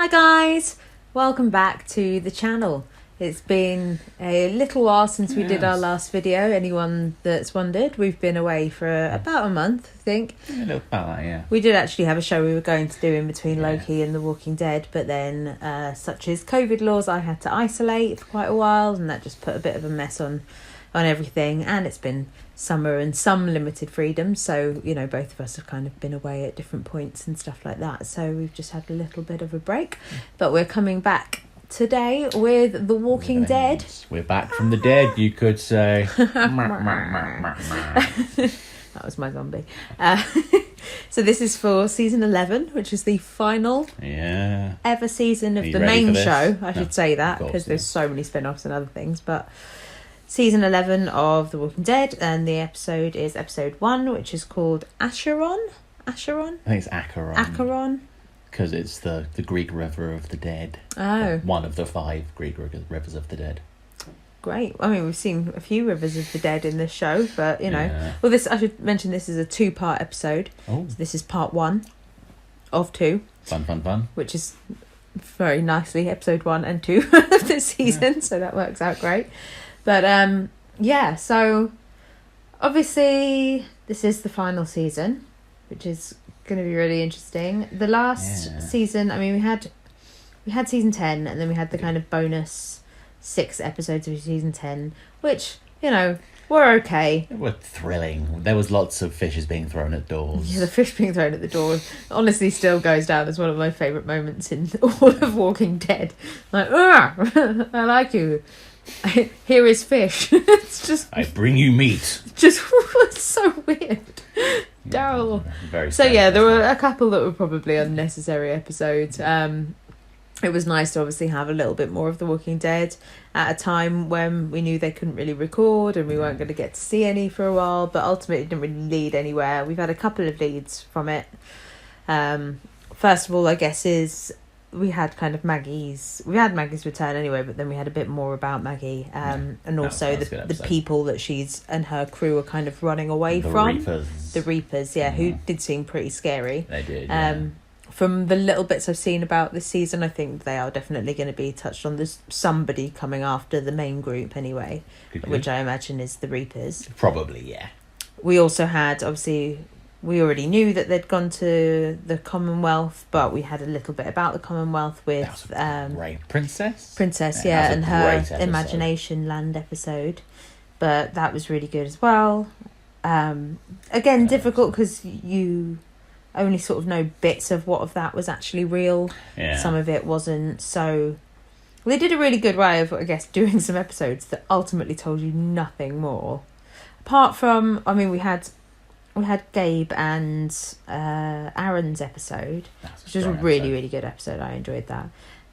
Hi guys, welcome back to the channel. It's been a little while since we did our last video. Anyone that's wondered, we've been away for about a month, I think. A little about, yeah. We did actually have a show we were going to do in between Loki and The Walking Dead, but then such as COVID laws, I had to isolate for quite a while, and that just put a bit of a mess on everything. And it's been summer and some limited freedom, so you know, both of us have kind of been away at different points and stuff like that, so we've just had a little bit of a break, but we're coming back today with The Walking Dead. We're back from the dead, you could say. That was my zombie. So this is for season 11, which is the final ever season of the main show. I should say that, because there's so many spin-offs and other things, but season 11 of The Walking Dead, and the episode is episode 1, which is called Acheron. I think it's Acheron. Acheron. Because it's the Greek river of the dead. Oh. One of the 5 Greek rivers of the dead. Great. I mean, we've seen a few rivers of the dead in this show, but you know. Yeah. Well, I should mention this is a 2-part episode. Oh. So this is part 1 of 2. Fun. Which is very nicely episode 1 and 2 of the season, so that works out great. But so obviously this is the final season, which is going to be really interesting. The last season, I mean, we had season 10, and then we had the kind of bonus 6 episodes of season 10, which, you know, were okay. They were thrilling. There was lots of fishes being thrown at doors. Yeah, the fish being thrown at the door honestly still goes down as one of my favourite moments in all of Walking Dead. Like, I like you. Here is fish. It's just, I bring you meat. Just it's so weird. Daryl. Very so yeah, there were a couple that were probably unnecessary episodes. It was nice to obviously have a little bit more of The Walking Dead at a time when we knew they couldn't really record and we weren't going to get to see any for a while, but ultimately it didn't really lead anywhere. We've had a couple of leads from it. First of all, I guess, is we had kind of Maggie's return anyway, but then we had a bit more about Maggie, and also the people that she's and her crew are kind of running away from. The Reapers, who did seem pretty scary. They did, From the little bits I've seen about this season, I think they are definitely going to be touched on. There's somebody coming after the main group anyway, which I imagine is the Reapers. Probably, yeah. We also had, obviously, we already knew that they'd gone to the Commonwealth, but we had a little bit about the Commonwealth with Princess, and her Imagination Land episode. But that was really good as well. Again, difficult because you only sort of know bits of what of that was actually real. Yeah. Some of it wasn't. So they did a really good way of, I guess, doing some episodes that ultimately told you nothing more. Apart from, I mean, we had Gabe and Aaron's episode, which was a really good episode. I enjoyed that.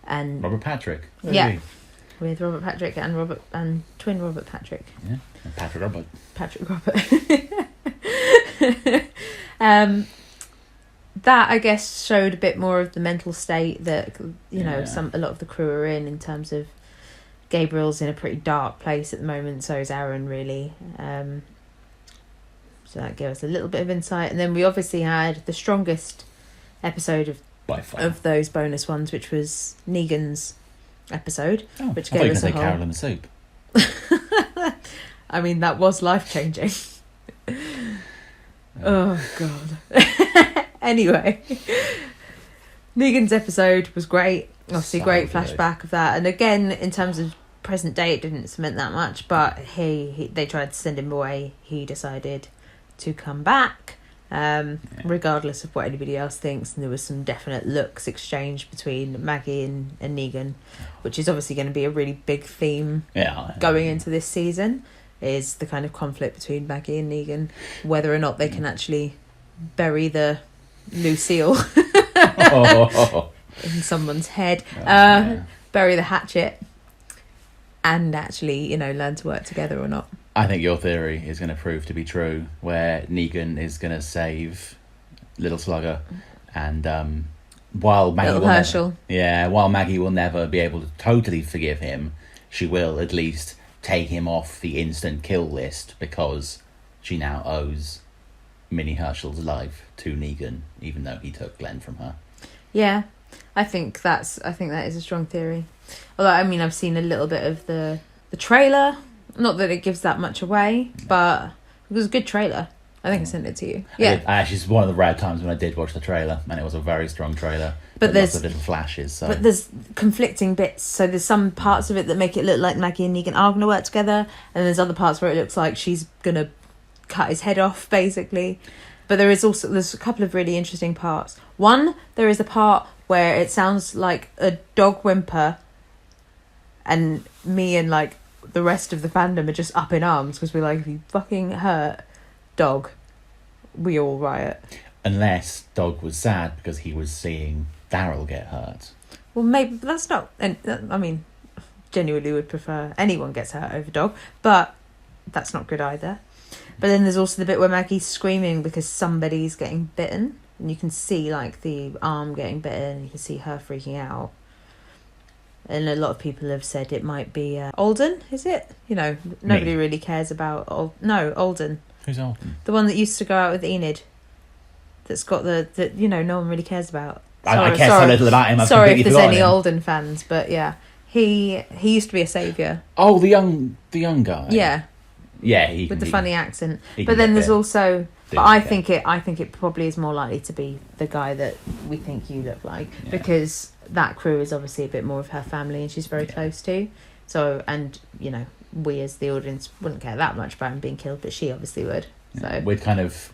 And Robert Patrick. With Robert Patrick and twin Robert Patrick. Yeah, and Patrick Robert. That, I guess, showed a bit more of the mental state that, you know, a lot of the crew are in terms of Gabriel's in a pretty dark place at the moment, so is Aaron, really. So that gave us a little bit of insight. And then we obviously had the strongest episode of those bonus ones, which was Negan's episode, which gave us a whole... Carol in the Soup. I mean, that was life-changing. Oh, God. Anyway, Negan's episode was great. Obviously, great flashback of that. And again, in terms of present day, it didn't cement that much, but they tried to send him away. He decided to come back, regardless of what anybody else thinks. And there was some definite looks exchanged between Maggie and Negan, which is obviously going to be a really big theme going into this season, is the kind of conflict between Maggie and Negan, whether or not they can actually bury the Lucille in someone's head, bury the hatchet, and actually, you know, learn to work together or not. I think your theory is going to prove to be true, where Negan is going to save Little Slugger, and while Maggie will never be able to totally forgive him, she will at least take him off the instant kill list, because she now owes Minnie Herschel's life to Negan, even though he took Glenn from her. Yeah. I think that is a strong theory. Although, I mean, I've seen a little bit of the trailer. Not that it gives that much away, but it was a good trailer. I think I sent it to you. Yeah. It's one of the rare times when I did watch the trailer, and it was a very strong trailer. But there's lots of little flashes. So. But there's conflicting bits. So there's some parts of it that make it look like Maggie and Negan are going to work together, and there's other parts where it looks like she's going to cut his head off, basically. But there's a couple of really interesting parts. One, there is a part where it sounds like a dog whimper, and me and like the rest of the fandom are just up in arms because we're like, if you fucking hurt dog, we all riot. Unless dog was sad because he was seeing Daryl get hurt. Well, maybe that's not. And I mean, genuinely would prefer anyone gets hurt over dog, but that's not good either. But then there's also the bit where Maggie's screaming because somebody's getting bitten, and you can see like the arm getting bitten. You can see her freaking out. And a lot of people have said it might be Alden, is it? You know, nobody really cares about... Alden. Who's Alden? The one that used to go out with Enid. That's got no one really cares about. I care so little about him. Sorry if there's any Alden fans, but yeah. He used to be a saviour. Oh, the young guy. Yeah. Yeah, with the funny accent. But then there's also... But I think it probably is more likely to be the guy that we think you look like, because that crew is obviously a bit more of her family and she's very close to. So, and you know, we as the audience wouldn't care that much about him being killed, but she obviously would. So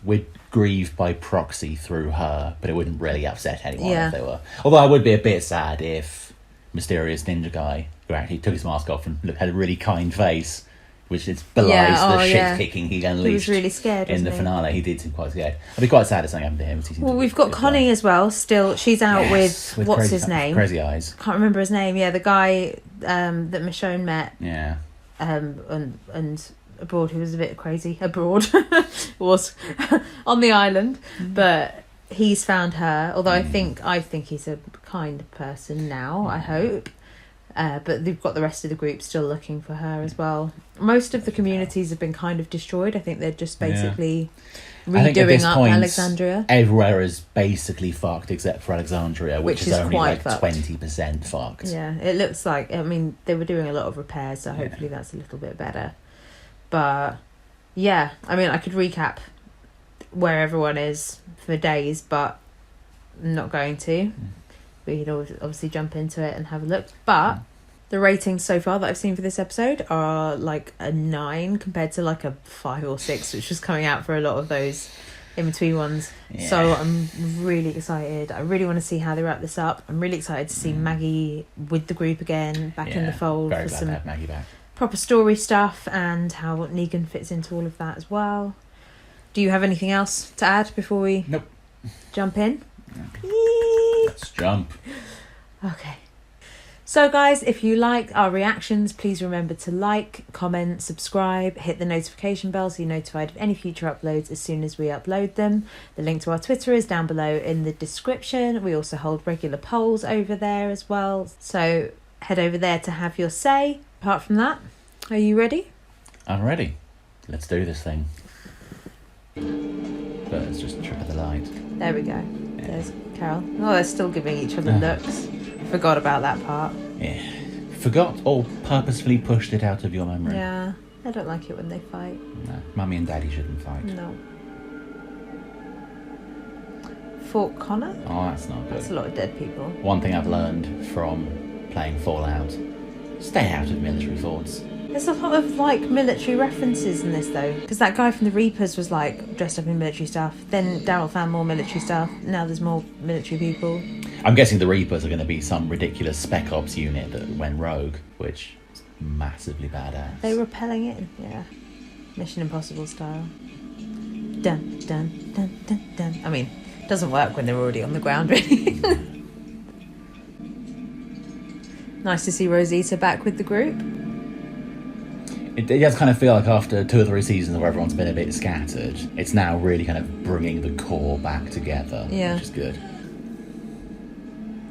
we'd grieve by proxy through her, but it wouldn't really upset anyone if they were. Although I would be a bit sad if mysterious ninja guy who actually took his mask off and had a really kind face, which belies the shit kicking he unleashed. He was really scared in the finale. He did seem quite scared. I'd be quite sad if something happened to him. Well, we've got Connie as well. Still, she's out with what's his name? Crazy Eyes. Can't remember his name. Yeah, the guy that Michonne met. Yeah. And abroad, who was a bit crazy. Abroad was on the island, but he's found her. Although I think he's a kind person now. I hope. But they've got the rest of the group still looking for her as well. Most of the communities have been kind of destroyed. I think they're just basically redoing up Alexandria. Everywhere is basically fucked except for Alexandria, which is only like 20% fucked. Yeah, it looks like, I mean, they were doing a lot of repairs, so hopefully that's a little bit better. But yeah, I mean, I could recap where everyone is for days, but I'm not going to. We could obviously jump into it and have a look. But the ratings so far that I've seen for this episode are like a 9 compared to like a 5 or 6, which was coming out for a lot of those in-between ones. Yeah. So I'm really excited. I really want to see how they wrap this up. I'm really excited to see Maggie with the group again, back in the fold. Very glad to have Maggie back. Proper story stuff and how Negan fits into all of that as well. Do you have anything else to add before we jump in? Let's jump. Okay. So guys, if you like our reactions, please remember to like, comment, subscribe, hit the notification bell so you're notified of any future uploads as soon as we upload them. The link to our Twitter is down below in the description. We also hold regular polls over there as well. So head over there to have your say. Apart from that, are you ready? I'm ready. Let's do this thing. But let's just trip at the light. There we go. Yeah. There's Carol. Oh, they're still giving each other looks. Forgot about that part. Yeah. Forgot or purposefully pushed it out of your memory. Yeah. I don't like it when they fight. No. Mummy and Daddy shouldn't fight. No. Fort Connor? Oh, that's not good. That's a lot of dead people. One thing I've learned from playing Fallout: stay out of military forts. There's a lot of like military references in this though, because that guy from the Reapers was like dressed up in military stuff. Then Daryl found more military stuff. Now there's more military people. I'm guessing the Reapers are going to be some ridiculous spec ops unit that went rogue, which is massively badass. They were repelling in, yeah. Mission Impossible style. Dun dun dun dun dun. I mean, it doesn't work when they're already on the ground, really. Nice to see Rosita back with the group. It does kind of feel like after 2 or 3 seasons where everyone's been a bit scattered, it's now really kind of bringing the core back together, which is good.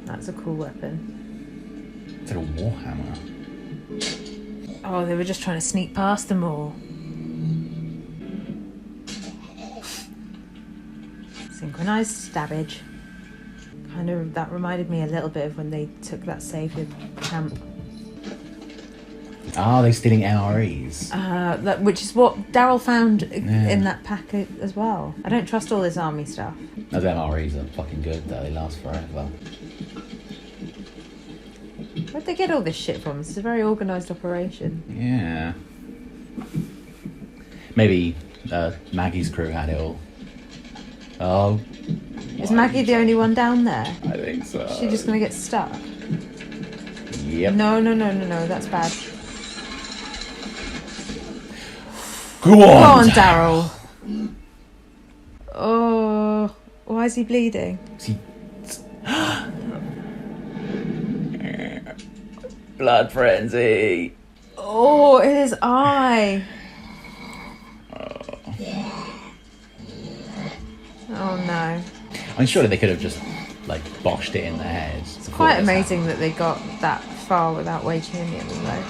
That's a cool weapon. It's like a warhammer. Oh, they were just trying to sneak past them all. Synchronised stabbage. Kind of, that reminded me a little bit of when they took that saviour camp. Are they stealing MREs? Which is what Daryl found in that packet as well. I don't trust all this army stuff. Those MREs are fucking good though, they last forever. Where'd they get all this shit from? It's a very organised operation. Yeah. Maybe Maggie's crew had it all. Oh. Is Maggie the only one down there? I think so. Is she just going to get stuck? Yep. No, that's bad. Go on, Daryl. Oh, why is he bleeding? Blood frenzy. Oh, in his eye. Oh no. I'm sure they could have just boshed it in the head. It's quite amazing that they got that far without waging any of them though.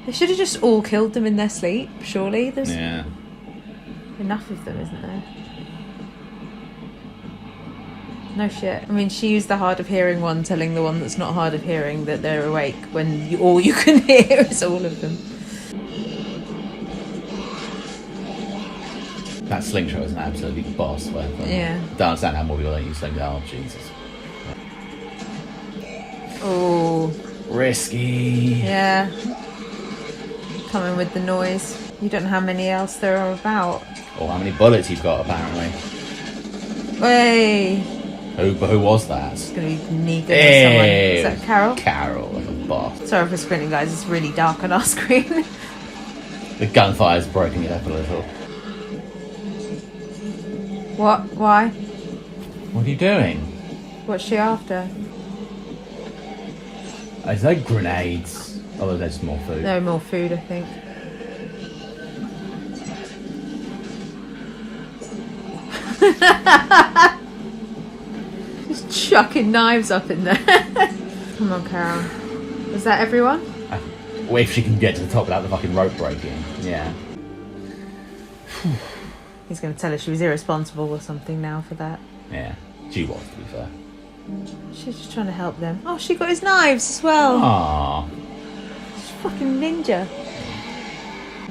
They should have just all killed them in their sleep, surely. There's enough of them, isn't there? No shit. I mean, she used the hard of hearing one telling the one that's not hard of hearing that they're awake when all you can hear is all of them. That slingshot is an absolutely boss weapon. Yeah. Don't understand how more people don't use slingshot. Oh, Jesus. Oh. Risky. Yeah. Coming with the noise. You don't know how many else there are about. Or how many bullets you've got, apparently. Hey. Who was that? It's going to be Negan or someone. Is that Carol? Carol, like a boss. Sorry for squinting, guys. It's really dark on our screen. The gunfire's breaking it up a little. What? Why? What are you doing? What's she after? Is that grenades? Oh, there's more food. No, more food, I think. Just chucking knives up in there. Come on, Carol. Was that everyone? Well, if she can get to the top without the fucking rope breaking. Yeah. He's going to tell her she was irresponsible or something now for that. Yeah, she was, to be fair. She's just trying to help them. Oh, she got his knives as well. Aww. She's a fucking ninja.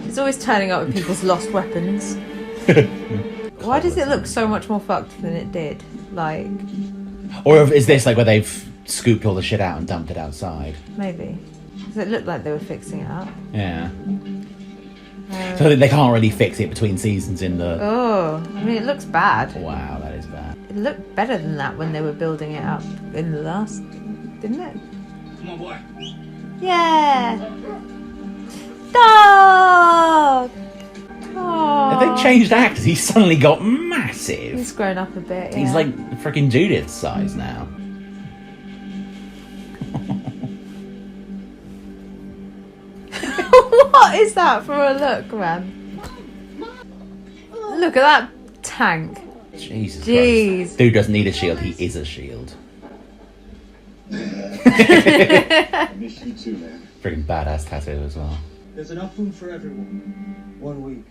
She's always turning up with people's lost weapons. Why does it look so much more fucked than it did? Or is this where they've scooped all the shit out and dumped it outside? Maybe. Because it looked like they were fixing it up. Yeah. So they can't really fix it between seasons in the... Oh, I mean, it looks bad. Wow, that is bad. It looked better than that when they were building it up in the last... Didn't it? Come on, boy. Yeah! Dog! Oh. Have they changed actors? He's suddenly got massive. He's grown up a bit, yeah. He's like freaking Judith's size now. What is that for a look, man? Look at that tank. Jesus Jeez. Christ. Dude doesn't need a shield, he is a shield. I miss you too, man. Freaking badass tattoo as well. There's enough food for everyone. 1 week.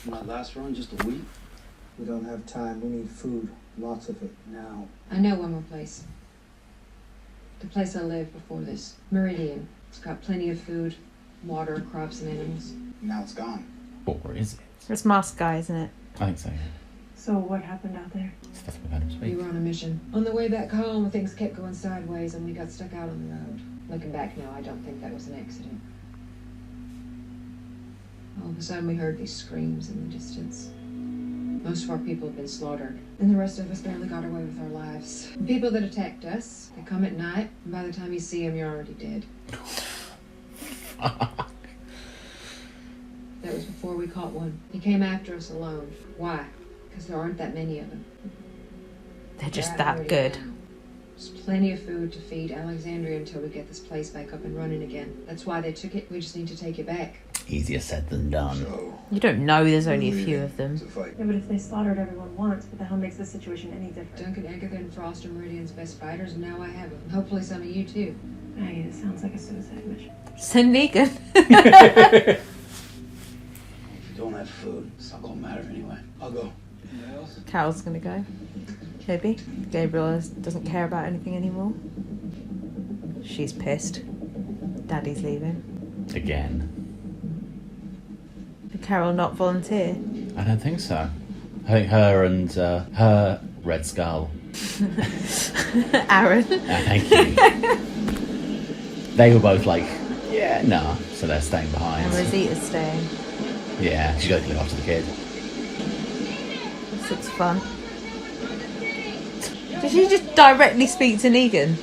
Not last run, just a week. We don't have time. We need food. Lots of it now. I know one more place. The place I lived before this. Meridian. It's got plenty of food, water, crops, and animals. Now it's gone. Or is it? It's Mask Guy, isn't it? I think so, yeah. So what happened out there? That's what we've had him We speak. were on a mission. On the way back home, things kept going sideways and we got stuck out on the road. Looking back now, I don't think that was an accident. All of a sudden we heard these screams in the distance. Most of our people had been slaughtered, and the rest of us barely got away with our lives. The people that attacked us, they come at night, and by the time you see them, you're already dead. That was before we caught one. He came after us alone. Why? Because there aren't that many of them. They're just They're out that already good. now. There's plenty of food to feed Alexandria until we get this place back up and running again. That's why they took it. We just need to take it back. Easier said than done. So, You don't know there's only a few of them. to fight. Yeah, but if they slaughtered everyone once, what the hell makes this situation any different? Duncan, Agatha, and Frost are Meridian's best fighters, and now I have them. Hopefully some of you too. Maggie, this sounds like a suicide mission. Send Negan. If you don't have food, it's not gonna matter anyway. I'll go. Anyone else? Carol's gonna go. Maybe. Gabriel doesn't care about anything anymore. She's pissed. Daddy's leaving. Again. Did Carol not volunteer? I don't think so. I think her and her Red Skull. Aaron. Thank you. They were both like, yeah, nah. So they're staying behind. And Rosita's staying. Yeah, she's got to look after the kid. This looks fun. Did she just directly speak to Negan?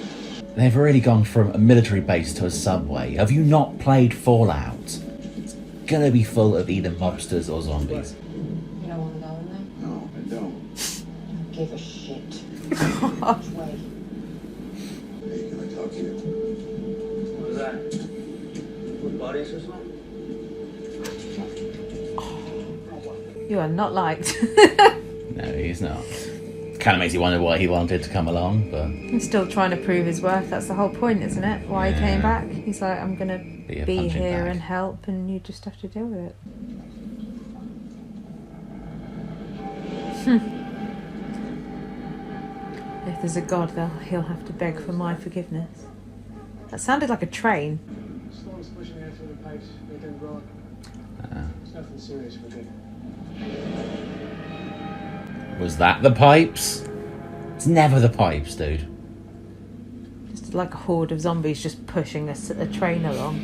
They've already gone from a military base to a subway. Have you not played Fallout? It's gonna be full of either mobsters or zombies. You don't want to go in there? No, I don't. Give a shit. Hey, Which way? can I talk to you? What was that? With buddies or something? You are not liked. No, he's not. Kind of makes you wonder why he wanted to come along, but... He's still trying to prove his worth. That's the whole point, isn't it? Why he came back. He's like, I'm going to be here bag. and help, and you just have to deal with it. If there's a God, he'll have to beg for my forgiveness. That sounded like a train. Storm's pushing air through the pipes, making it rock. It's nothing serious, we're good. Was that the pipes? It's never the pipes, dude. Just like a horde of zombies just pushing a train along.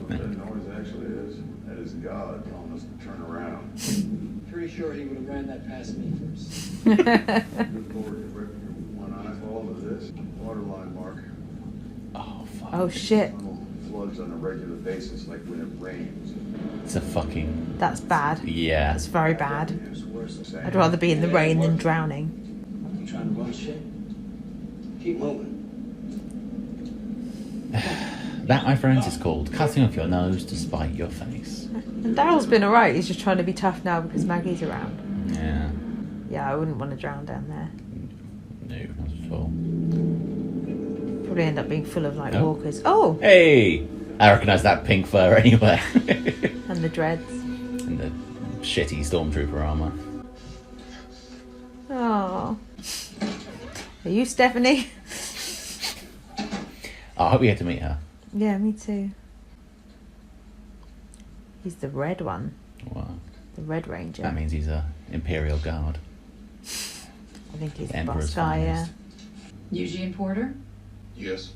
What that noise actually is, that is God telling us to turn around. Pretty sure he would have ran that past me first. Good Lord, you're ripping your one eye. All of this, waterline mark. Oh, fuck. Oh shit. Tunnel floods on a regular basis like when it rains. It's a fucking... That's bad. Yeah. That's very bad. It's worse than I'd rather be in the rain than drowning. you trying to run shit. Keep moving. That, my friends, is called cutting off your nose to spite your face. And Daryl's been alright. He's just trying to be tough now because Maggie's around. Yeah. Yeah, I wouldn't want to drown down there. No, not at all. Probably end up being full of like Oh. walkers. Oh! Hey! I recognise that pink fur anyway. And the dreads. And the shitty stormtrooper armour. Oh. Are you Stephanie? Oh, I hope we get to meet her. Yeah, me too. He's the red one. Wow. The Red Ranger. That means he's a Imperial Guard. I think he's the Emperor's boss guy, yeah. finest. Eugene Porter? Yes.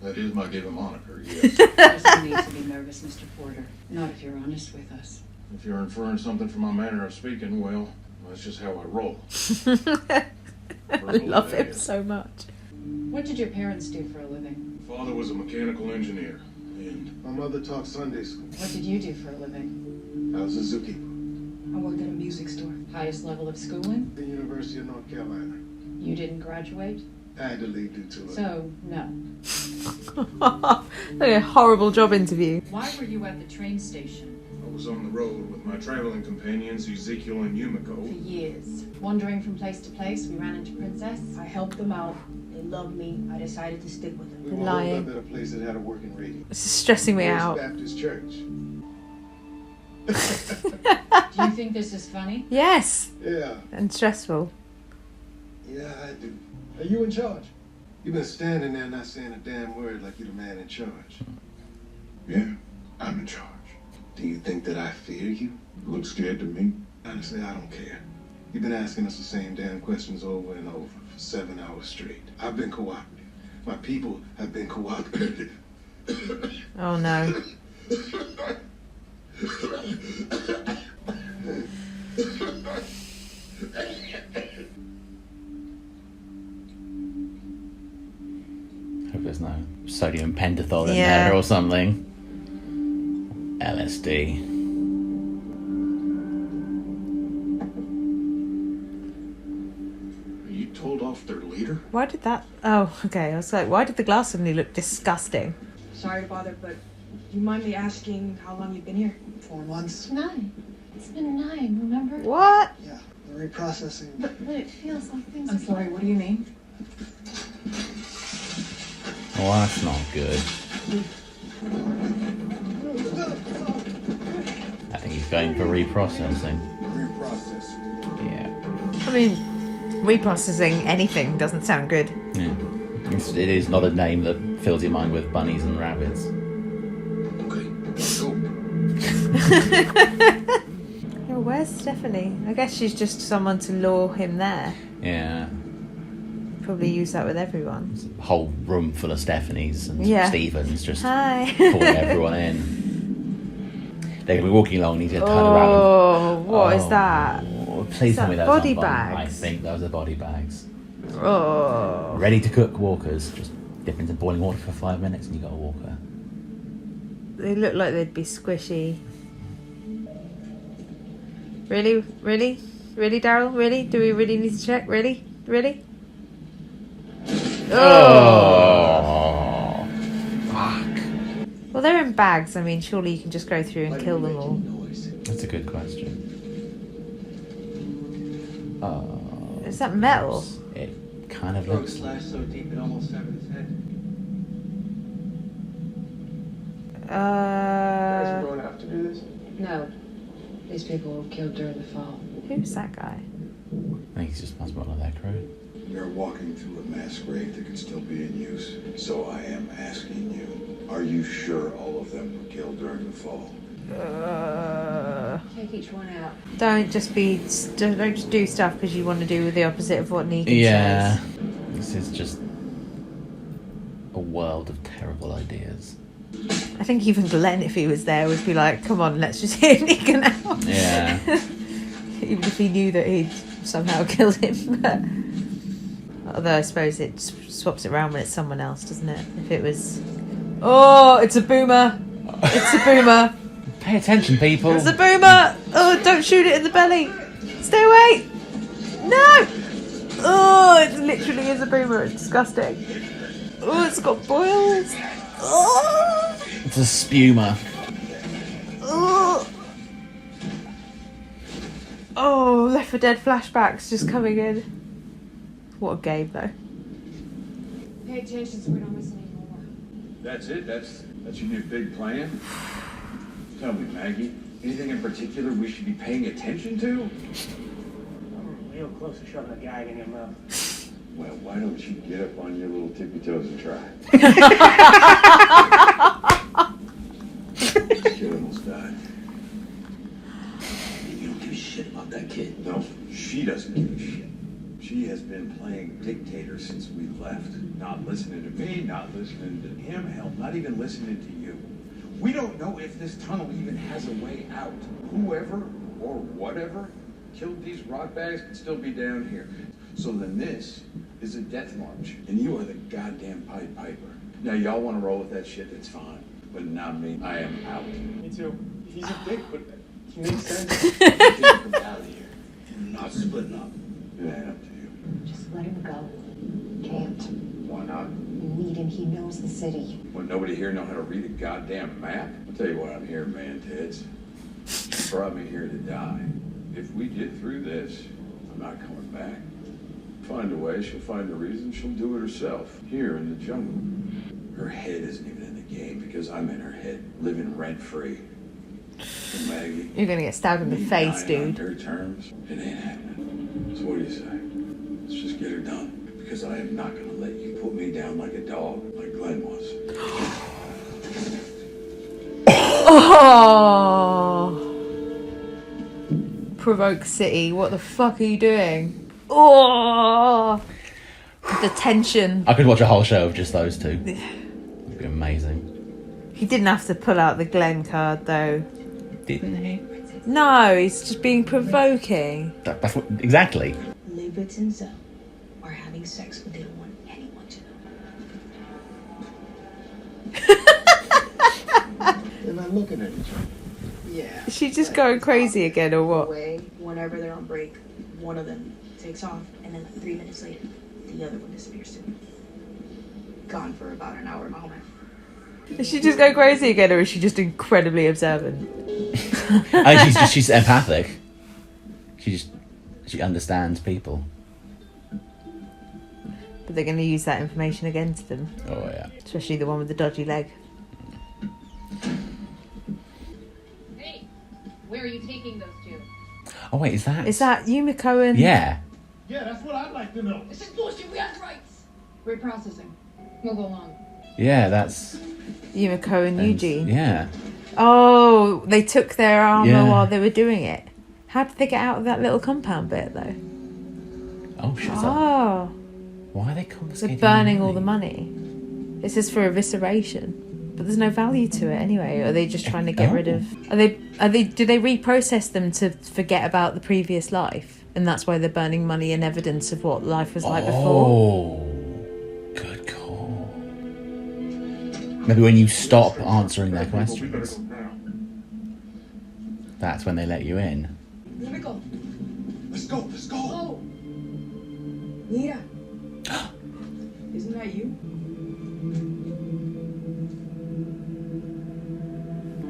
That is my given moniker, yes. There's no need to be nervous, Mr. Porter. Not if you're honest with us. If you're inferring something from my manner of speaking, well, that's just how I roll. I love him so much. What did your parents do for a living? Father was a mechanical engineer, and my mother taught Sunday school. What did you do for a living? I was a zookeeper. I worked at a music store. Highest level of schooling? The University of North Carolina. You didn't graduate? I had to leave due to it. So, no. Like a horrible job interview. Why were you at the train station? I was on the road with my traveling companions, Ezekiel and For Yumiko. years. Wandering from place to place, we ran into Princess. I helped them out. They loved me. I decided to stick with them. We were Lying. holed up at a place that had a working radio. This is stressing me First out. Baptist Church. Do you think this is funny? Yes. Yeah, And stressful. yeah, I do. Are you in charge? You've been standing there not saying a damn word like you're the man in charge. Yeah, I'm in charge. Do you think that I fear you? You look scared to me. Honestly, I don't care. You've been asking us the same damn questions over and over for 7 hours straight. I've been cooperative. My people have been cooperative. Oh no. Hope there's no sodium pentothal in Yeah. there or something. LSD. Are you told off their leader? Why did that... Oh, okay. I was like, why did the glass suddenly look disgusting? Sorry to bother, but do you mind me asking how long you've been here? 4 months. 9. It's been 9, remember? What? Yeah, the reprocessing. But it feels like things... I'm sorry, what do you mean? Oh, that's not good. I think he's going for reprocessing. Reprocessing. Yeah. I mean, Reprocessing anything doesn't sound good. Yeah. It is not a name that fills your mind with bunnies and rabbits. Okay, let's go. Oh, where's Stephanie? I guess she's just someone to lure him there. Yeah. Probably use that with everyone. It's a whole room full of Stephanies and Stephens just Hi. calling everyone in. They're going to be walking along and he's going to turn around. Oh, what is that? Please tell me that was body not bags? I think those are body bags. Oh. Ready to cook walkers. Just dip into boiling water for 5 minutes and you got a walker. They look like they'd be squishy. Really? Really? Really, Daryl? Really? Do we really need to check? Really? Really? Oh! Fuck. Well, they're in bags. I mean, surely you can just go through and kill them all. That's a good question. Is that metal? It kind of Throat looks like... slashed so deep it almost severed his head. You guys are going out to do this? No. These people were killed during the fall. Who's that guy? I think he's just must be one of their crew. You're walking through a mass grave that could still be in use. So I am asking you, are you sure all of them were killed during the fall? Take each one out. Don't just do stuff because you want to do the opposite of what Negan Yeah. says. This is just a world of terrible ideas. I think even Glenn, if he was there, would be like, come on, let's just hear Negan out. Yeah. Even if he knew that he'd somehow killed him. But... although I suppose it swaps it around when it's someone else, doesn't it? If it was... oh, it's a boomer. It's a boomer. Pay attention, people. It's a boomer. Oh, don't shoot it in the belly. Stay away. No. Oh, it literally is a boomer. It's disgusting. Oh, it's got boils. Oh. It's a spumer. Oh. Oh, Left 4 Dead flashbacks just coming in. What a game, though. Pay attention so we don't miss any more. That's it? That's your new big plan? Tell me, Maggie, anything in particular we should be paying attention to? I'm real close to shoving a gag in your mouth. Well, why don't you get up on your little tippy toes and try? Kid almost died. You don't give a shit about that kid? No, she doesn't give a shit. She has been playing dictator since we left. Not listening to me, not listening to him, hell, not even listening to you. We don't know if this tunnel even has a way out. Whoever or whatever killed these rock bags could still be down here. So then this is a death march, and you are the goddamn Pied Piper. Now, y'all want to roll with that shit, that's fine. But not me. I am out. Me too. He's a dick, but he makes sense. Get him out of here. Not splitting up. It ain't up to you. Just let him go. Can't. Why not? We need him. He knows the city. Well, nobody here know how to read a goddamn map? I'll tell you what, I'm here, man, Teds. You brought me here to die. If we get through this, I'm not coming back. Find a way, she'll find a reason, she'll do it herself. Here in the jungle. Her head isn't even in the game because I'm in her head, living rent-free. And Maggie... You're going to get stabbed in the face, dude. On her terms, it ain't happening. So what do you say? Let's just get her done. Because I am not going to let you put me down like a dog, like Glenn was. Oh! Provoke City, what the fuck are you doing? Oh! The tension. I could watch a whole show of just those two. It'd be amazing. He didn't have to pull out the Glenn card, though. Didn't he? No, he's just being provoking. That's what, exactly. Leave it in zone. Or having sex when they don't want anyone to know. They're not looking at each other. Yeah. Is she just going crazy again, or what? Away whenever they're on break, one of them takes off, and then 3 minutes later, the other one disappears too. Gone for about an hour moment. Is she just going crazy again, or is she just incredibly observant? I think she's empathic. She understands people. But they're going to use that information against them. Oh yeah. Especially the one with the dodgy leg. Hey, where are you taking those two? Oh wait, is that? Is that Yumiko and... Yeah. Yeah, that's what I'd like to know. This is bullshit. We have rights. Reprocessing. We'll go along. Yeah, that's... Yumiko and Eugene. Yeah. Oh, they took their armour Yeah. while they were doing it. How did they get out of that little compound bit, though? Oh, shut up. Oh, Why are they they're confiscating burning all the money. This is for evisceration. But there's no value to it anyway. Or are they just trying to get rid of... Are they? Do they reprocess them to forget about the previous life? And that's why they're burning money and evidence of what life was like before? Oh, good call. Maybe when you stop answering their questions, that's when they let you in. Let me go. Let's go, let's go. Oh. Mira. Isn't that you?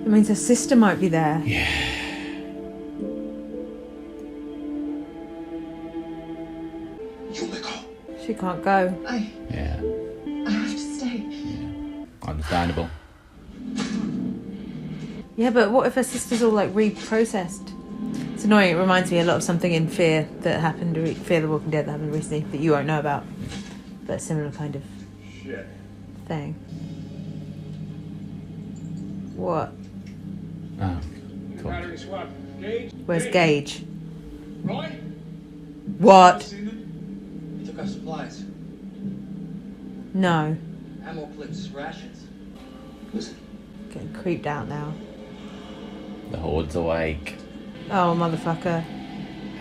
It means her sister might be there. Yeah. Yumiko. She can't go. Yeah. I have to stay. Understandable. Yeah, but what if her sister's all like reprocessed? It's annoying. It reminds me a lot of something in Fear that happened, Fear the Walking Dead that happened recently that you won't know about. But a similar kind of thing. What? Oh, cool. Battery swap. Gage? Where's Gage? Roy? What? Seen them? He took our supplies. No. Ammo clips, rations. Listen. Getting creeped out now. The Horde's awake. Oh, motherfucker.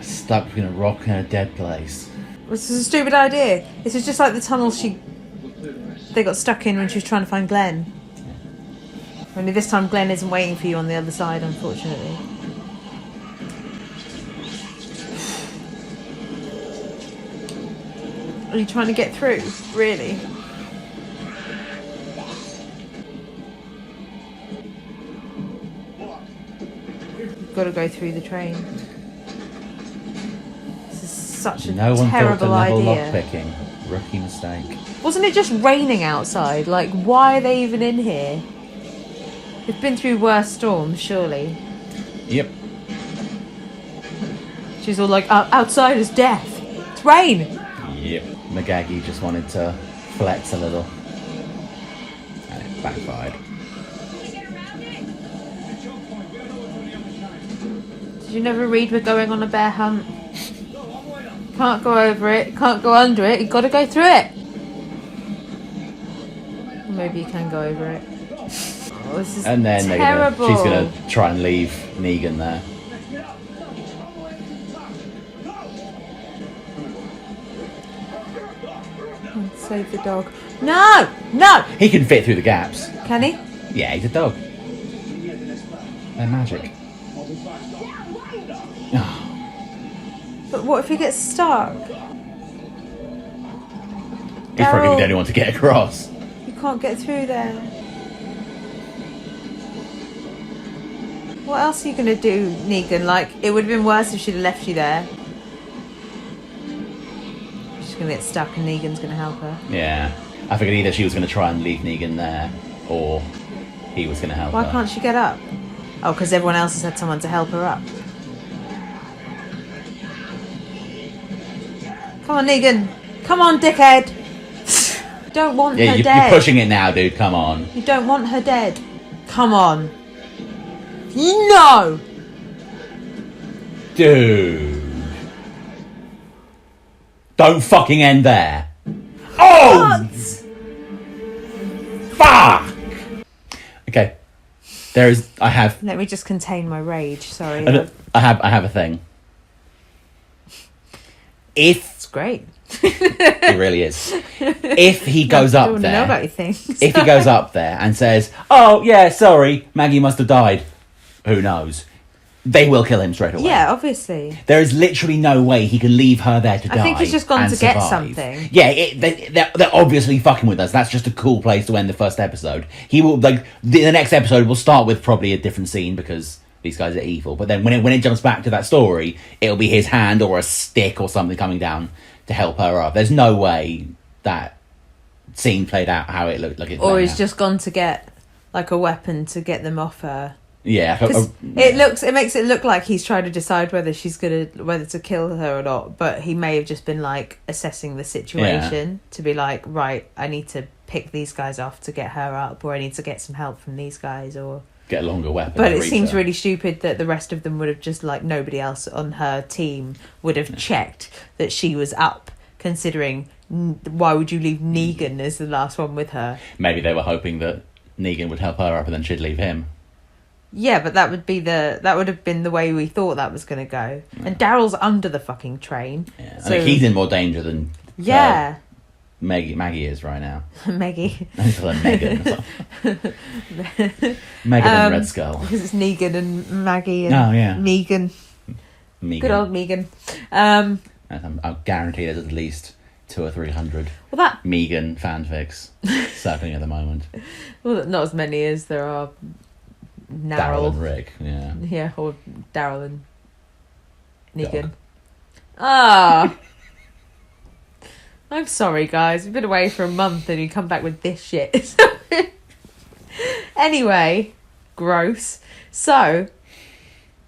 Stuck between a rock and a dead place. This is a stupid idea. This is just like the tunnel they got stuck in when she was trying to find Glenn. Only this time Glenn isn't waiting for you on the other side, unfortunately. Are you trying to get through? Really? You've got to go through the train. This is such a No one thought to terrible level idea. lockpicking. Rookie mistake. Wasn't it just raining outside? Like, why are they even in here? They've been through worse storms, surely. Yep. She's all like, outside is death. It's rain. Yep. Maggie just wanted to flex a little. And it backfired. Did you never read We're Going on a Bear Hunt? Can't go over it, can't go under it, you've got to go through it. Or maybe you can go over it. Oh, this is And then terrible. she's going to try and leave Negan there. Save the dog. No! No! He can fit through the gaps. Can he? Yeah, he's a dog. They're magic. But what if he gets stuck? He's probably the only one to get across. You can't get through there. What else are you going to do, Negan? Like, it would have been worse if she'd have left you there. She's going to get stuck and Negan's going to help her. Yeah. I figured either she was going to try and leave Negan there, or he was going to help her. Why can't she get up? Oh, because everyone else has had someone to help her up. Come on, Negan. Come on, dickhead. You don't want her dead. You're pushing it now, dude. Come on. You don't want her dead. Come on. No! Dude. Don't fucking end there. Oh! Fuck! Okay. Let me just contain my rage, sorry. I have a thing. It's great. It really is. If he goes I up don't there, know about your things. if he goes up there and says, "Oh yeah, sorry, Maggie must have died," who knows? They will kill him straight away. Yeah, obviously. There is literally no way he can leave her there to die. I think he's just gone and to get survive. something. Yeah, they're obviously fucking with us. That's just a cool place to end the first episode. He will the next episode will start with probably a different scene because these guys are evil. But then when it jumps back to that story, it'll be his hand or a stick or something coming down to help her up. There's no way that scene played out how it looked like it. Or he's just gone to get like a weapon to get them off her Yeah, it makes it look like he's trying to decide whether to kill her or not, but he may have just been like assessing the situation to be like, right, I need to pick these guys off to get her up, or I need to get some help from these guys, or get a longer weapon. But it seems really stupid that the rest of them would have just like nobody else on her team would have checked that she was up, considering why would you leave Negan as the last one with her? Maybe they were hoping that Negan would help her up and then she'd leave him. Yeah, but that would have been the way we thought that was going to go. Yeah. And Daryl's under the fucking train. Yeah. So he's in more danger than Maggie is right now. Maggie. I call her Megan. Megan and Red Skull. Because it's Negan and Maggie and Megan. Good old Megan. I guarantee there's at least 200 or 300 Megan fanfics circling at the moment. Well, not as many as there are Daryl and Rick, yeah, or Daryl and Negan. I'm sorry, guys. We've been away for a month and you come back with this shit. Anyway, gross. So,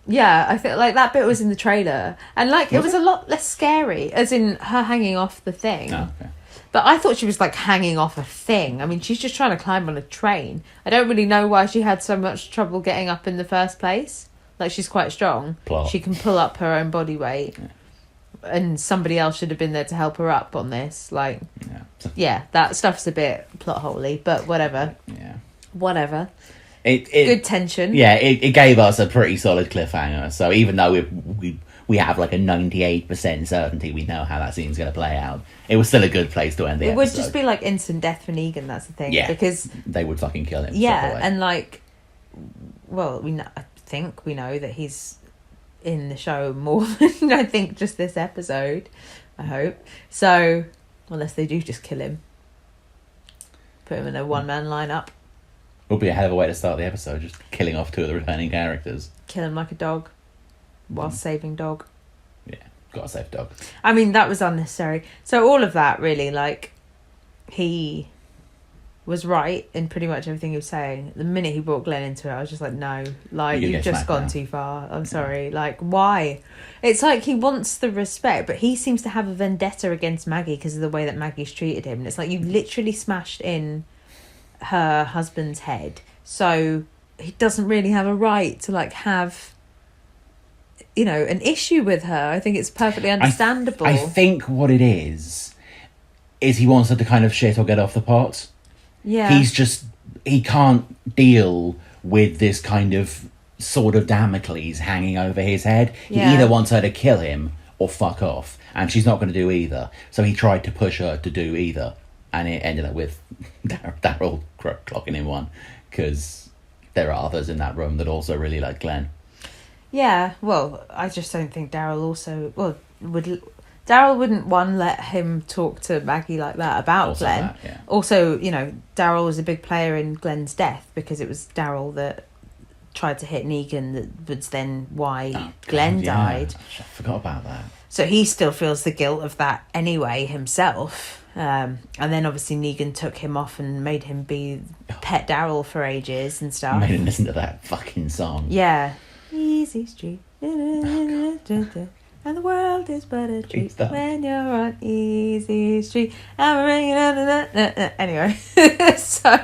yeah, I think like that bit was in the trailer, and like it was a lot less scary, as in her hanging off the thing. Oh, okay. But I thought she was like hanging off a thing. I mean, she's just trying to climb on a train. I don't really know why she had so much trouble getting up in the first place. Like, she's quite strong. Plot. She can pull up her own body weight. Yeah. And somebody else should have been there to help her up on this. Like, that stuff's a bit plot holey, but whatever. Yeah. Whatever. It good tension. Yeah, it gave us a pretty solid cliffhanger. So even though we have like a 98% certainty we know how that scene's going to play out, it was still a good place to end the episode. It would just be like instant death for Negan, that's the thing. Yeah, because they would fucking kill him. Yeah, and like, well, I think we know that he's in the show more than I think just this episode, I hope. So, unless they do just kill him. Put him in a one-man lineup. Would be a hell of a way to start the episode, just killing off 2 of the returning characters. Kill him like a dog, while saving dog. Yeah, gotta save dog. I mean, that was unnecessary. So all of that, really, like, he was right in pretty much everything he was saying. The minute he brought Glenn into it, I was just like, no, like, you've just gone too far. I'm sorry. Like, why? It's like he wants the respect, but he seems to have a vendetta against Maggie because of the way that Maggie's treated him. And it's like, you literally smashed in her husband's head, so he doesn't really have a right to like have, you know, an issue with her. I think it's perfectly understandable. I think what it is he wants her to kind of shit or get off the pot. Yeah, he can't deal with this kind of sword of Damocles hanging over his head. He either wants her to kill him or fuck off, and she's not going to do either. So he tried to push her to do either. And it ended up with Daryl clocking in one, because there are others in that room that also really like Glenn. Yeah, well, I just don't think Daryl also... Well, Daryl wouldn't, let him talk to Maggie like that about also Glenn. That, yeah. Also, you know, Daryl was a big player in Glenn's death, because it was Daryl that tried to hit Negan, that was then why Glenn died. I forgot about that. So he still feels the guilt of that anyway himself. And then obviously Negan took him off and made him be pet Daryl for ages and stuff. Made him listen to that fucking song. Yeah. Easy Street. And the world is but a treat when you're on Easy Street. Anyway. So,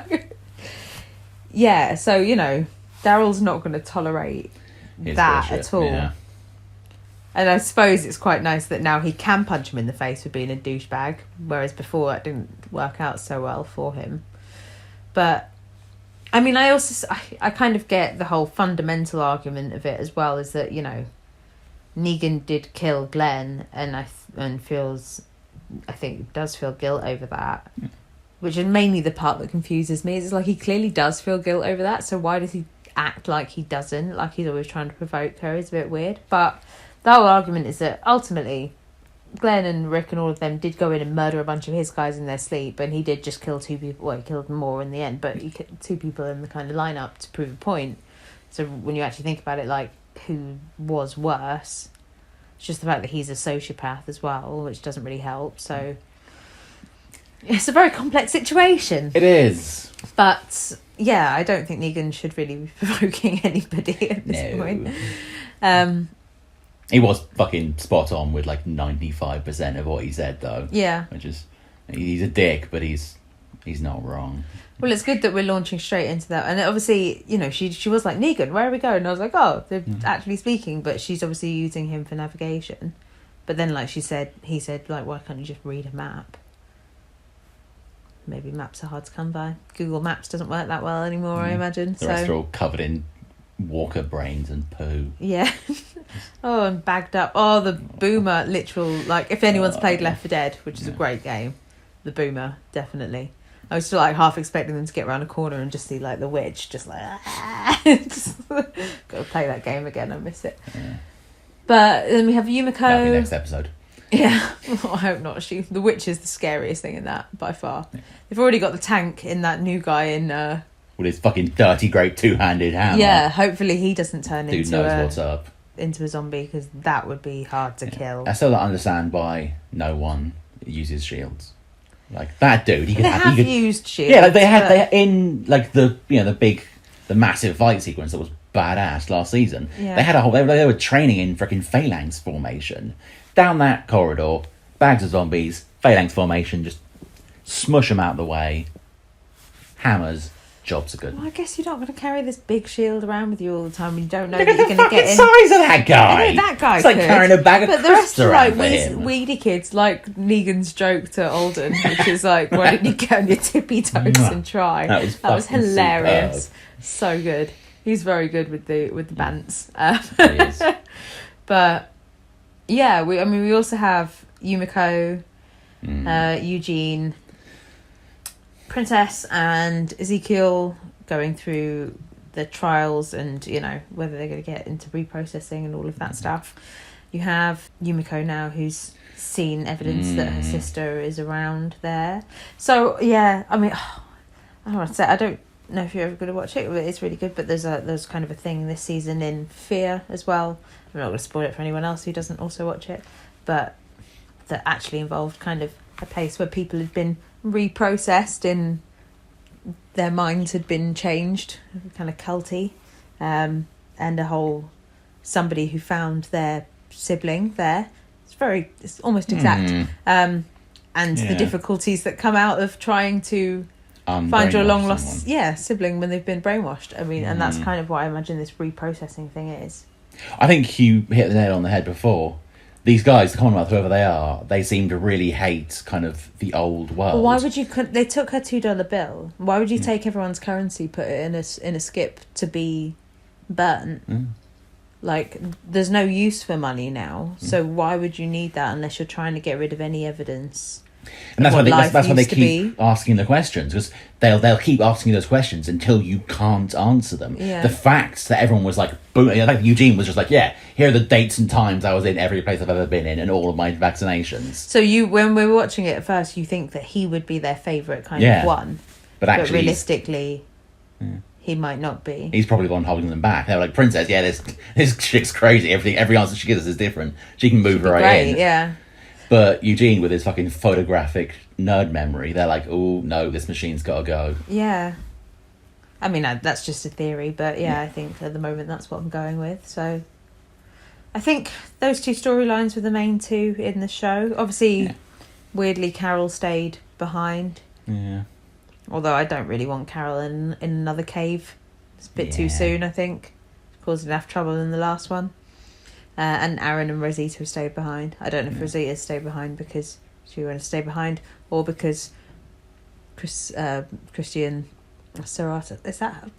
you know, Daryl's not going to tolerate that bullshit at all. Yeah. And I suppose it's quite nice that now he can punch him in the face for being a douchebag, whereas before that didn't work out so well for him. But, I mean, I kind of get the whole fundamental argument of it as well, is that, you know, Negan did kill Glenn, and I think does feel guilt over that, which is mainly the part that confuses me. It's like he clearly does feel guilt over that, so why does he act like he doesn't? Like he's always trying to provoke her. It's a bit weird, but... The whole argument is that ultimately Glenn and Rick and all of them did go in and murder a bunch of his guys in their sleep, and he did just kill 2 people. Well, he killed more in the end, but he killed 2 people in the kind of lineup to prove a point. So when you actually think about it, like, who was worse? It's just the fact that he's a sociopath as well, which doesn't really help. So it's a very complex situation. It is. But yeah, I don't think Negan should really be provoking anybody at this point. He was fucking spot on with like 95% of what he said, though. Yeah. Which is, he's a dick, but he's not wrong. Well, it's good that we're launching straight into that. And obviously, you know, she was like, Negan, where are we going? And I was like, oh, they're actually speaking. But she's obviously using him for navigation. But then, like he said, like, why can't you just read a map? Maybe maps are hard to come by. Google Maps doesn't work that well anymore, I imagine. The rest are all covered in walker brains and poo. Yeah. Oh, and bagged up. Oh, the boomer, literal, like, if anyone's played Left 4 Dead, which is a great game, the boomer, definitely. I was still, like, half expecting them to get around a corner and just see, like, the witch, just like, just, got to play that game again, I miss it. Yeah. But then we have Yumiko. That'll be next episode. Yeah, well, I hope not. The witch is the scariest thing in that, by far. Yeah. They've already got the tank in that new guy in... with his fucking dirty, great two-handed hammer. Yeah, hopefully he doesn't turn Dude knows what's up. Into a zombie, because that would be hard to kill. I still don't understand why no one uses shields. Like, that dude, he could used shields. Yeah, like they in like the massive fight sequence that was badass last season. Yeah. They had they were training in freaking phalanx formation. Down that corridor, bags of zombies, phalanx formation, just smush them out of the way. Hammers, jobs are good. Well, I guess you're not going to carry this big shield around with you all the time when you don't know that you're going to get in. Look at the size of that guy! Yeah, that guy It's like carrying a bag of crisps around for him. Weedy kids, like Negan's joke to Alden, which is like, why didn't you get on your tippy toes and try? That was hilarious. Superb. So good. He's very good with the bants. He is. But yeah, we also have Yumiko, Eugene, Princess, and Ezekiel going through the trials, and you know whether they're going to get into reprocessing and all of that stuff. You have Yumiko now, who's seen evidence that her sister is around there. So yeah, I mean, I don't want to say, I don't know if you're ever going to watch it, but it's really good. But there's kind of a thing this season in Fear as well. I'm not going to spoil it for anyone else who doesn't also watch it, but that actually involved kind of a place where people had been reprocessed in their minds had been changed, kind of culty, and somebody who found their sibling there. It's almost exact, and the difficulties that come out of trying to find your long lost sibling when they've been brainwashed. I mean, and that's kind of what I imagine this reprocessing thing is. I think you hit the nail on the head before. These guys, the Commonwealth, whoever they are, they seem to really hate kind of the old world. Well, why would you? They took her $2 bill. Why would you take everyone's currency, put it in a skip to be burnt? Like, there's no use for money now. So why would you need that unless you're trying to get rid of any evidence? And that's why they keep asking the questions, because they'll keep asking those questions until you can't answer them. Yeah. The facts that everyone was like, boom, like Eugene was just like, yeah, here are the dates and times I was in every place I've ever been in and all of my vaccinations. So when we were watching it at first, you think that he would be their favourite kind of one. But actually, realistically, he might not be. He's probably the one holding them back. They were like, Princess, yeah, this chick's crazy. Every answer she gives us is different. She can move right in. Yeah. But Eugene, with his fucking photographic nerd memory, they're like, oh, no, this machine's got to go. Yeah. I mean, that's just a theory, but yeah, I think at the moment that's what I'm going with. So I think those two storylines were the main two in the show. Obviously, weirdly, Carol stayed behind. Yeah. Although I don't really want Carol in another cave. It's a bit too soon, I think. Caused enough trouble in the last one. And Aaron and Rosita have stayed behind. I don't know if Rosita stayed behind because she wanted to stay behind, or because Christian Serrata, is that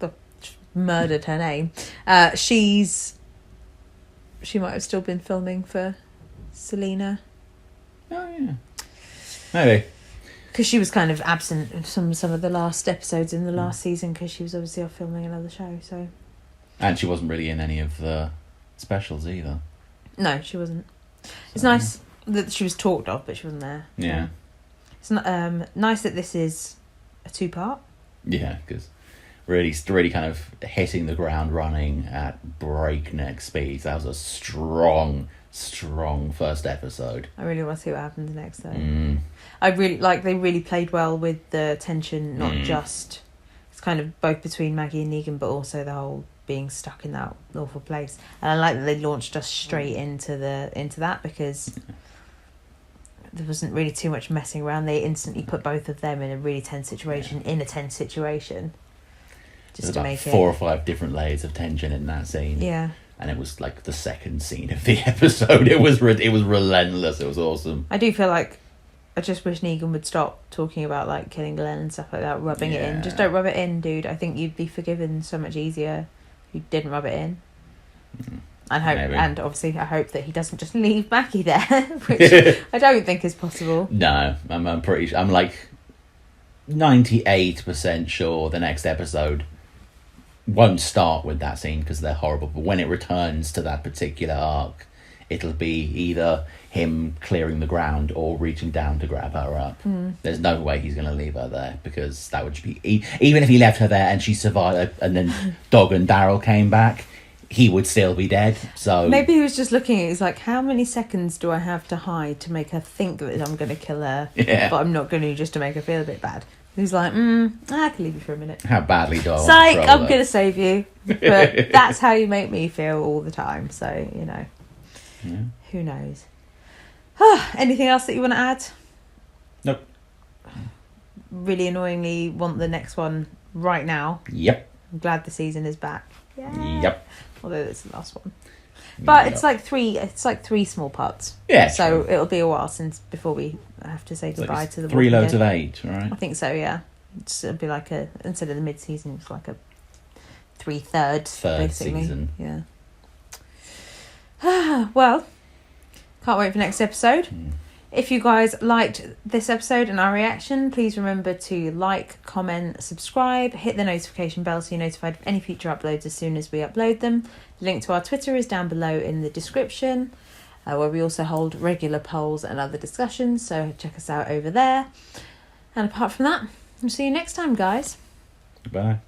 murdered her name? She might have still been filming for Selena. Oh yeah, maybe. Because she was kind of absent in some of the last episodes in the last season because she was obviously off filming another show. So. And she wasn't really in any of the specials either. No, she wasn't. It's nice that she was talked of, but she wasn't there. Yeah. It's not nice that this is a 2-part. Yeah, because really kind of hitting the ground running at breakneck speeds. That was a strong first episode. I really want to see what happens next, though. I really they really played well with the tension, not just kind of both between Maggie and Negan, but also the whole being stuck in that awful place. And I like that they launched us straight into that, because there wasn't really too much messing around. They instantly put both of them in a really tense situation, in a tense situation. Just to make 4 or 5 different layers of tension in that scene. Yeah. And it was like the second scene of the episode. It was relentless. It was awesome. I do feel like I just wish Negan would stop talking about like killing Glenn and stuff like that, rubbing it in. Just don't rub it in, dude. I think you'd be forgiven so much easier if you didn't rub it in. And obviously I hope that he doesn't just leave Maggie there, which I don't think is possible. No, I'm pretty sure. I'm like 98% sure the next episode won't start with that scene because they're horrible, but when it returns to that particular arc, it'll be either him clearing the ground or reaching down to grab her up. There's no way he's going to leave her there, because that would be even if he left her there and she survived and then Dog and Daryl came back, he would still be dead. So maybe he was just looking at it, he's like, how many seconds do I have to hide to make her think that I'm going to kill her, but I'm not going to, just to make her feel a bit bad. He's like, I can leave you for a minute. How badly do I want Psych, to I'm her? going to save you. But that's how you make me feel all the time. So, you know, who knows? Anything else that you want to add? Nope. Really annoyingly want the next one right now. Yep. I'm glad the season is back. Yeah. Yep. Although it's the last one. But it's like three small parts. Yeah. So it'll be a while before we have to say goodbye to the 3 loads Dead. of 8, right? I think so, yeah. It'll be like instead of the mid-season, it's like a 3/3 basically. Season. Yeah. Well, can't wait for next episode. If you guys liked this episode and our reaction, please remember to like, comment, subscribe, hit the notification bell so you're notified of any future uploads as soon as we upload them. The link to our Twitter is down below in the description, where we also hold regular polls and other discussions, so check us out over there. And apart from that, we'll see you next time, guys. Bye.